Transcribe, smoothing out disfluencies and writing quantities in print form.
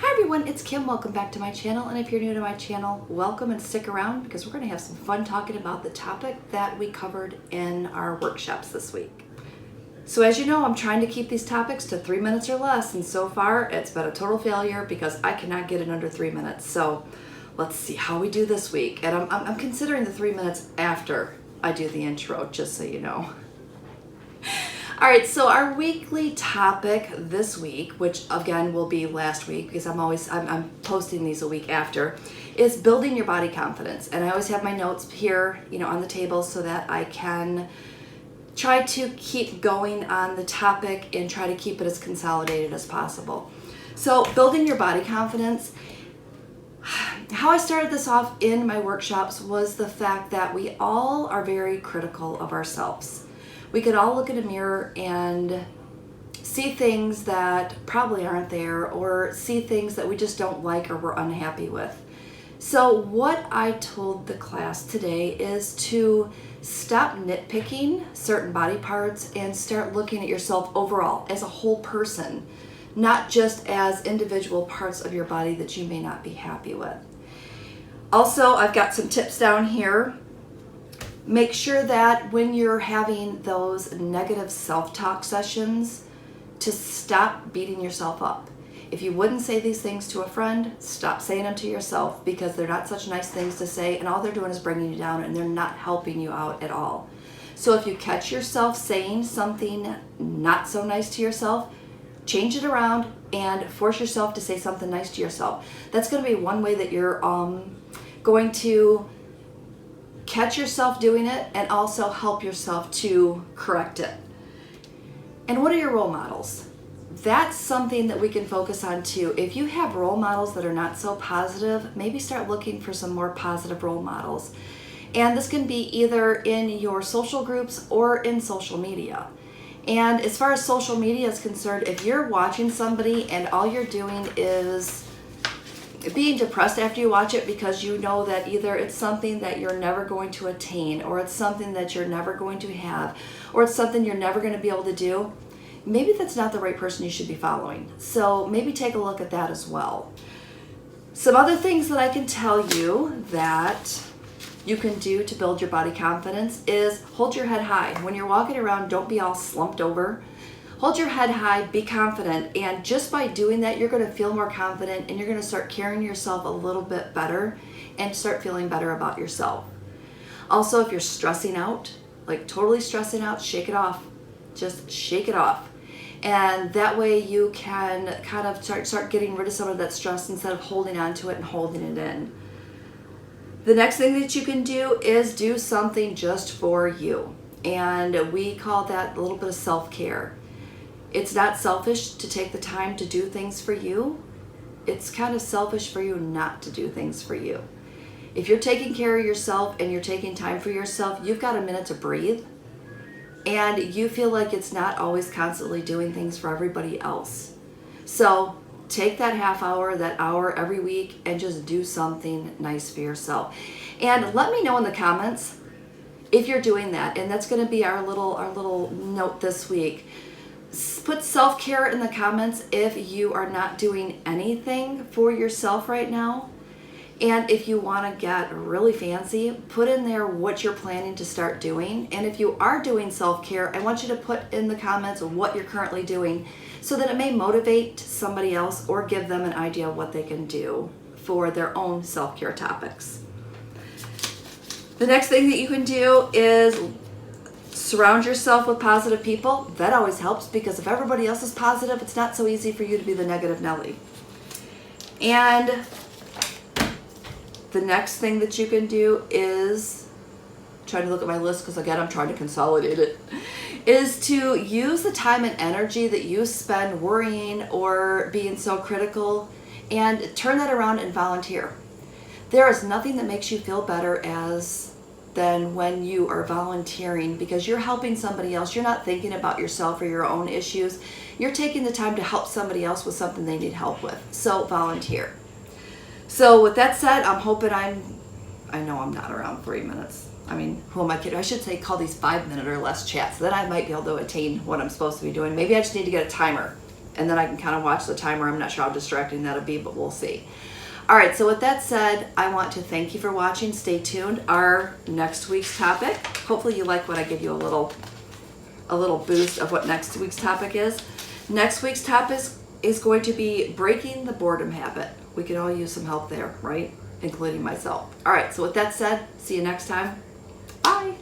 Hi everyone, it's Kim. Welcome back to my channel, and if you're new to my channel, welcome and stick around because we're going to have some fun talking about the topic that we covered in our workshops this week. So as you know, I'm trying to keep these topics to 3 minutes or less, and so far it's been a total failure because I cannot get it under 3 minutes. So let's see how we do this week. And I'm considering the 3 minutes after I do the intro, just so you know. All right, so our weekly topic this week, which again will be last week because I'm posting these a week after, is building your body confidence. And I always have my notes here, on the table so that I can try to keep going on the topic and try to keep it as consolidated as possible. So building your body confidence. How I started this off in my workshops was the fact that we all are very critical of ourselves. We could all look in a mirror and see things that probably aren't there, or see things that we just don't like or we're unhappy with. So what I told the class today is to stop nitpicking certain body parts and start looking at yourself overall as a whole person, not just as individual parts of your body that you may not be happy with. Also, I've got some tips down here. Make sure that when you're having those negative self-talk sessions, to stop beating yourself up. If you wouldn't say these things to a friend, stop saying them to yourself, because they're not such nice things to say, and all they're doing is bringing you down, and they're not helping you out at all. So if you catch yourself saying something not so nice to yourself, change it around and force yourself to say something nice to yourself. That's going to be one way that you're going to catch yourself doing it and also help yourself to correct it. And what are your role models? That's something that we can focus on too. If you have role models that are not so positive, maybe start looking for some more positive role models. And this can be either in your social groups or in social media. And as far as social media is concerned, if you're watching somebody and all you're doing is being depressed after you watch it because you know that either it's something that you're never going to attain, or it's something that you're never going to have, or it's something you're never going to be able to do, maybe that's not the right person you should be following. So maybe take a look at that as well. Some other things that I can tell you that you can do to build your body confidence is hold your head high. When you're walking around, don't be all slumped over. Hold your head high, be confident, and just by doing that, you're going to feel more confident, and you're going to start carrying yourself a little bit better and start feeling better about yourself. Also, if you're stressing out, like totally stressing out, shake it off. Just shake it off. And that way you can kind of start getting rid of some of that stress instead of holding on to it and holding it in. The next thing that you can do is do something just for you. And we call that a little bit of self-care. It's not selfish to take the time to do things for you. It's kind of selfish for you not to do things for you. If you're taking care of yourself and you're taking time for yourself, you've got a minute to breathe. And you feel like it's not always constantly doing things for everybody else. So take that half hour, that hour every week, and just do something nice for yourself. And let me know in the comments if you're doing that. And that's going to be our little note this week. Put self-care in the comments if you are not doing anything for yourself right now. And if you want to get really fancy, put in there what you're planning to start doing. And if you are doing self-care, I want you to put in the comments what you're currently doing so that it may motivate somebody else or give them an idea of what they can do for their own self-care topics. The next thing that you can do is surround yourself with positive people. That always helps, because if everybody else is positive, it's not so easy for you to be the negative Nelly. And the next thing that you can do is, trying to look at my list because again I'm trying to consolidate it, is to use the time and energy that you spend worrying or being so critical and turn that around and volunteer. There is nothing that makes you feel better than when you are volunteering, because you're helping somebody else. You're not thinking about yourself or your own issues. You're taking the time to help somebody else with something they need help with. So volunteer. So with that said, I'm hoping I know I'm not around 3 minutes. I mean, who am I kidding? I should say call these 5 minute or less chats. Then I might be able to attain what I'm supposed to be doing. Maybe I just need to get a timer. and then I can kind of watch the timer. I'm not sure how distracting that'll be, but we'll see. All right, so with that said, I want to thank you for watching. Stay tuned. Our next week's topic, hopefully you like when I give you a little boost of what next week's topic is. Next week's topic is going to be breaking the boredom habit. We can all use some help there, right? Including myself. All right, so with that said, see you next time. Bye.